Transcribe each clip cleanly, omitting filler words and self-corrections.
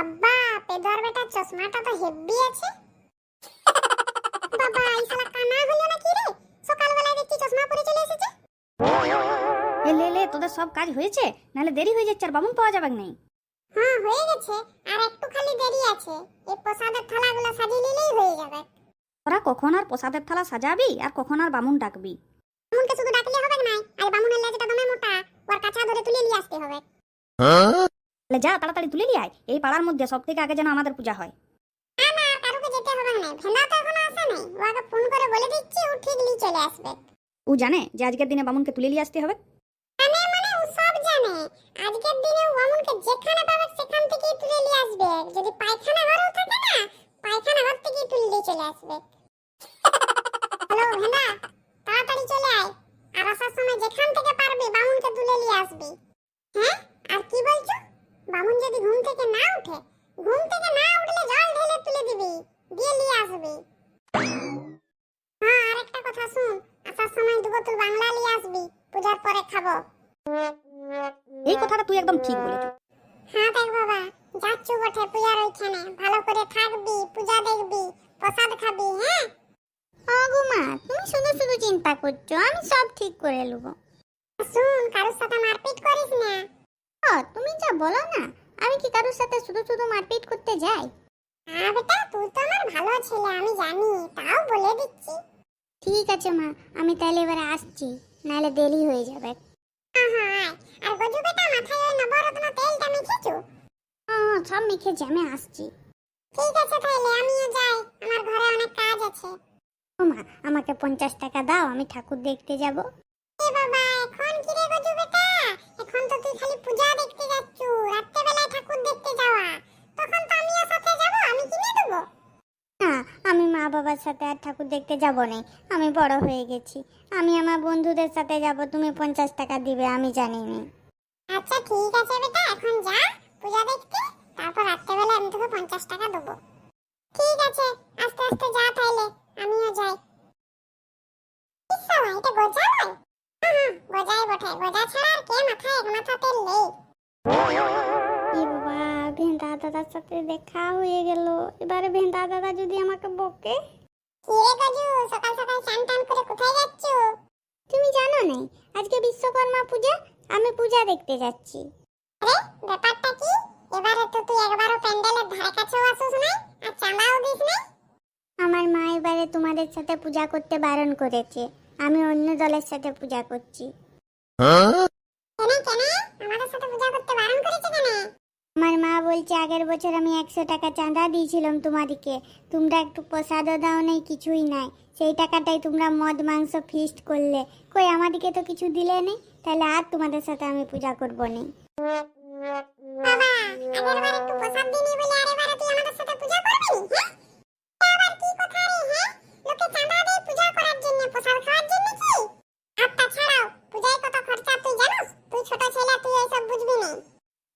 বাবা পেদর বেটা চশমাটা তো হেভি আছে। বাবা এই শালা কানা হলো নাকি রে? সকালবেলা দেখছি চশমা পরে চলে এসেছে। লে তোদের সব কাজ হয়েছে, নাহলে দেরি হয়ে যাচ্ছে আর বামুন পাওয়া যাবে না। হ্যাঁ হয়ে গেছে, আর একটু খালি দেরি আছে। এই প্রসাদের থালাগুলো সাজিয়ে নিলেই হয়ে যাবে। ওরা কখন আর প্রসাদের থালা সাজাবি আর কখন আর বামুন ডাকবি? বামুনকে শুধু ডাকলে হবে না, আর বামুনের লেজটা দমে মোটা, ওর কাছা ধরে তুলে নিয়ে আসতে হবে। তাহলে যা তাড়াতাড়ি তুলে নিয়ে আয়, এই পাড়ার মধ্যে সব থেকে আগে যেন আমাদের পূজা হয়। না না, কারুকে যেতে হবে না, ভেন্দা তো এখনো আসে নাই। ওকে ফোন করে বলে দিচ্ছি, ও ঠিক নিয়ে চলে আসবে। ও জানে যে আজকের দিনে বামুনকে তুলে নিয়ে আসতে হবে। মানে ও সব জানে। আজকের দিনে ও বামুনকে যেখানে পাবে সেখান থেকেই তুলে নিয়ে আসবে। যদি পায়খানা ঘরেও থাকে না, পায়খানা ঘর থেকেই তুলে নিয়ে চলে আসবে। হ্যালো ভেন্দা, তাড়াতাড়ি চলে আয়, আর আসার সময় যেখান থেকে পারবি বামুনকে তুলে নিয়ে আসবি। হ্যাঁ, আর কি বলছো? বামুন যদি ঘুম থেকে না উঠে জল ঢেলে তুলে দিবি, দিয়ে নিয়ে আসবি। হ্যাঁ, আরেকটা কথা শুন, আসার সময় 2 বোতল বাংলা নিয়ে আসবি, পূজার পরে খাবো। এই কথাটা তুই একদম ঠিক বলেছিস। হ্যাঁ দেখ বাবা, যাচ্ছু বটে পূজার ওইখানে, ভালো করে থাকবি, পূজা দেখবি, প্রসাদ খাবি। হ্যাঁ আগো মা, তুমি শুধু শুধু চিন্তা করছো, আমি সব ঠিক করে নেব। শুন, কারোর সাথে মারপিট করিস না। তুমি যা বলো না, আমি কি কারোর সাথে শুধু শুধু মারপিট করতে যাই? হ্যাঁ বেটা, তুই তো আমার ভালো ছেলে, আমি জানি, তাও বলে দিচ্ছি। ঠিক আছে মা, আমি তাহলে এবারে আসছি, নাহলে দেরি হয়ে যাবে। হ্যাঁ হ্যাঁ আয়। আর গজু বেটা, মাথায় ওই নবরত্ন তেলটা মেখেছো? সব মেখেছি, আমি আসছি। ঠিক আছে তাহলে আমিও যাই, আমার ঘরে অনেক কাজ আছে। ও মা, আমাকে 50 টাকা দাও, আমি ঠাকুর দেখতে যাব। এ বাবা, এখন কি রে গজু বেটা? এখন তো তুই খালি পূজা দেখতে যাচ্ছু, রাত্রে বেলায় ঠাকুর দেখতে যাওয়া। তখন তো আমিও সাথে যাব, আমি কিনে দেবো। না, আমি মা বাবার সাথে আর ঠাকুর দেখতে যাব না, আমি বড় হয়ে গেছি। আমি আমার বন্ধুদের সাথে যাব, তুমি 50 টাকা দিবে, আমি জানি না। আচ্ছা ঠিক আছে বেটা, এখন যা পূজা দেখতে, তারপর রাত্রেবেলা আমি তোকে 50 টাকা দেবো। ঠিক আছে, আস্তে আস্তে যা তাইলে, আমিও যাই। ইসালা, এটা গজা নয়? হ্যাঁ, গজাই বটে, গজা ছাড়া আর কে মাথায় এক মাথা তেল নেই। এ বাবা, ভেন্দা দাদার সাথে দেখা হয়ে গেল। এবারে ভেন্দা দাদা যদি আমাকে বকে। কি রে গজু, সকাল সকাল চান টান করে কোথায় যাচ্ছু? তুমি জানো না, আজকে বিশ্বকর্মা পূজা, আমি পূজা দেখতে যাচ্ছি। আরে ব্যাপারটা কি? এবারে তো তুই একবারও প্যান্ডেলের ধারে কাছেও আসিস নাই, আর চাঁদাও দিস নাই। আমার মা এবারে তোমাদের সাথে পূজা করতে বারণ করেছে, আমি অন্য দলের সাথে পূজা করছি। কেন কেন আমাদের সাথে পূজা করতে বারণ করেছে কেন? আমার মা বলছে আগের বছর আমি 100 টাকা চাঁদা দিয়েছিলাম তোমাদেরকে, তোমরা একটু প্রসাদও দাও নাই, কিছুই নাই। সেই টাকাটাই তোমরা মদ মাংস ফিস্ট করলে, কই আমাদেরকে তো কিছু দিলে নেই, তাহলে আর তোমাদের সাথে আমি পূজা করবো না। বাবা, আগেরবার একটু প্রসাদ দিনি বলে আর এবারে তুই আমাদের সাথে পূজা করবি? হ্যাঁ, এটা আবার কি কথা রে? হ্যাঁ, লোকে চাঁদা দেয় পূজা করার জন্য, প্রসাদ খাওয়ার জন্য কি? আর তাছাড়াও পূজায় কত খরচা তুই জানিস? তুই ছোট ছেলে, তুই এইসব বুঝবি না।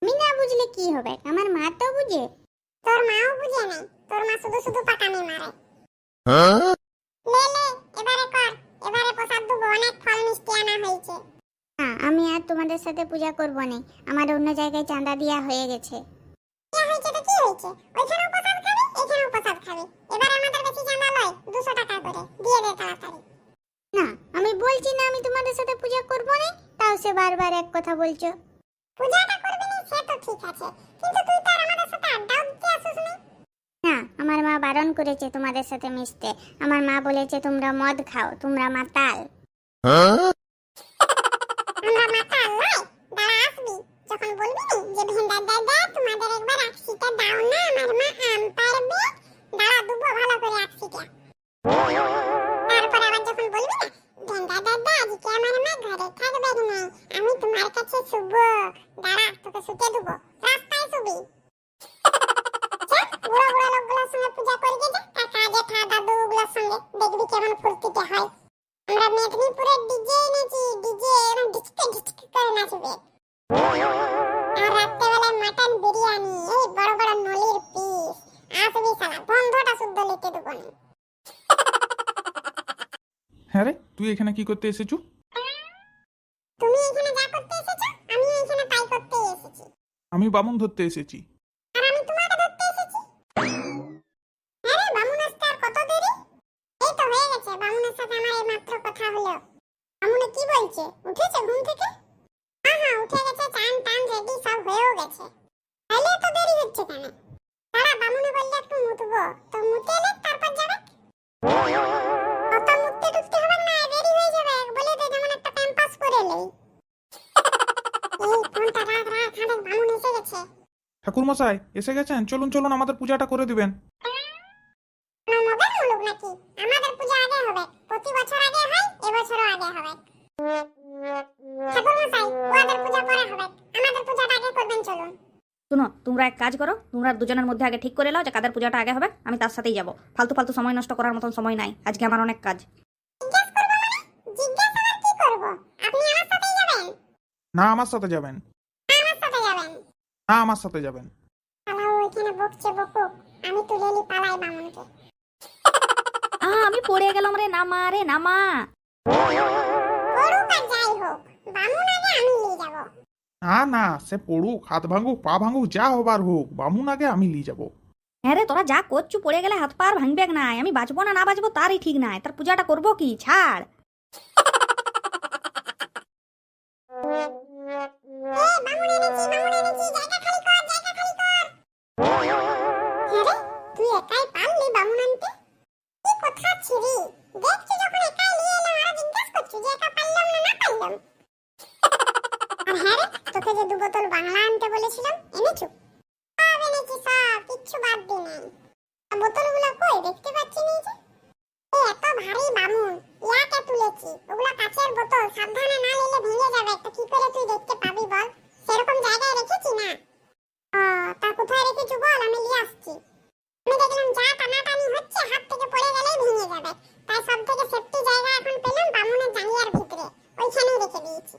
আমি না বুঝলে কি হবে, আমার মা তো বুঝে। তোর মাও বুঝে না, তোর মা শুধু শুধু পাকামি মারে। লে লে, এবারে কর, এবারে প্রসাদ দেবো, অনেক ফল মিষ্টি আনা হয়েছে। না, আমি আর তোমাদের সাথে পূজা করবো না, আমার অন্য জায়গায় চাঁদা দেওয়া হয়ে গেছে। কি হয়েছে তো কি হয়েছে? ওইখানেও প্রসাদ খাবি, এখানেও প্রসাদ খাবি। এবার আমাদের বেশি চাঁদা লয়, 200 টাকা করে দিয়ে দে তাড়াতাড়ি। না, আমি বলছি না আমি তোমাদের সাথে পূজা করবো না, তাও সে বারবার এক কথা বলছো। পূজাটা করবি না সে তো ঠিক আছে, কিন্তু তুই তো আর আমাদের সাথে আড্ডাও দিতে আসিস না। না, আমার মা বারণ করেছে তোমাদের সাথে মিশতে। আমার মা বলেছে তোমরা মদ খাও, তোমরা মাতাল। আমরা মাতাল নয়, দাঁড়া আসবি, যখন বলবি না যে ভেন্ডার দাদা তোমাদের একবার আকসিটা দাও না, আমার মা আম পারবে, দাঁড়া দুবো ভালো করে আকসিটা। তারপর আবার যখন বলবি না ভেন্ডার দাদা আজকে আমার মা ঘরে থাকবে না, আমি তোমার কাছে শুবো, দাঁড়া তোকে শুতে দেবো, রাস্তায় শুবি। বুড়ো বুড়ো লোকগুলোর সঙ্গে পূজা করবি যা, আর কাজে থা দাদুগুলোর সঙ্গে দেখবি কেমন ফুর্তিতে হয়। আমরা মেদিনীপুরের ডিজে এনেছি, ডিজে এরকম ডিচকে ডিচকে করে নাচবে। আর রাত্রেবেলায় মাটন বিরিয়ানি, এই বড় বড় নলির পিস। আসবি শালা, বন্ধটা শুদ্ধ লিখতে দেবো না। হ্যাঁ রে, তুই এখানে কি করতে এসেছু? তুমি এখানে যা করতে এসেছো, আমি এখানে তাই করতে এসেছি। আমি বামুন ধরতে এসেছি। আর আমি তোমাকে উঠেছে ঘুম থেকে? হ্যাঁ হ্যাঁ উঠে গেছে, চান টান রেডি সব হয়েও গেছে। তাহলে তো দেরি হচ্ছে কেন? তারা বামুনে বললে একটু মুতবো, তো মুতে এলে তারপর যাবে। অত মুততে টুততে হবে না, দেরি হয়ে যাবে। বলে দে যেমন একটা প্যাম্পাস করে লই। এই ফোনটা রাখ রাখ, খানিক বামুন এসে গেছে। ঠাকুর মশাই এসে গেছেন, চলুন চলুন আমাদের পূজাটা করে দিবেন। কোনো মগের মুলুক নাকি? আমাদের পূজা আগে হবে, প্রতি বছর আগে হয়, এবছরও আগে হবে। ঠাকুর মশাই ওদের পূজা পরে হবে, আমাদের পূজাটা আগে করবেন, চলুন। শুনো, তোমরা এক কাজ করো, তোমরা দুজনের মধ্যে আগে ঠিক করে নাও যে কাদের পূজাটা আগে হবে, আমি তার সাথেই যাব। ফালতু ফালতু সময় নষ্ট করার মতন সময় নাই, আজকে আমার অনেক কাজ। জিজ্ঞেস করবো মানে? জিজ্ঞেস আবার কি করবো? আপনি আমার সাথেই যাবেন? না আমার সাথে যাবেন। আমার সাথে যাবেন? না আমার সাথে যাবেন। পালাও, ওইখানে বকছে বকুক, আমি তুলে নি পালাই বামুনকে। আমি পড়ে গেলাম রে, নামা রে নামা। করুক আর যাই হোক, বামুন আগে আমি নিয়ে যাবো। না না, সে পড়ুক, হাত ভাঙুক, পা ভাঙুক, যা হবার হোক, বামুন আগে আমি নিয়ে যাবো। হ্যাঁ রে, তোরা যা করছু, পড়ে গেলে হাত পা আর ভাঙবে নাই। আমি বাঁচবো না না বাঁচবো তারই ঠিক নাই, তার পূজাটা করবো কি, ছাড়। বামুন এনেছি, জায়গা খালি কর, জায়গা খালি কর। হ্যাঁ রে, তুই একাই পারলি বামুন আনতে? কি কথা ছিরি, দেখছি যখন একাই নিয়ে এলাম আর জিজ্ঞাসা করছি যে একা পারলাম না না পারলাম। আর হ্যাঁ রে, তোকে যে 2 বোতল বাংলা আনতে বলেছিলাম, এনেছো? সব এনেছি সব, কিচ্ছু বাদ দি নাই। বোতলগুলো কই দেখতে পাচ্ছি না যে। এই এত ভারী বামুন, ইয়াকে তুলেছি, ওগুলা কাচের বোতল, সাবধানে না নিলে ভেঙে যাবে, তো কি করে তুই দেখতে পাবি বল? সেরকম জায়গায় রেখেছি না। তা কোথায় রেখেছো বল, আমি নিয়ে আসছি। আমি দেখলাম যা টানাটানি হচ্ছে, হাত থেকে পড়ে গেলেই ভেঙে যাবে, তাই সব থেকে সেফটি জায়গা এখন পেলাম বামুনের জাঙ্গিয়ার ভিতরে, ওইখানেই রেখে দিয়েছি।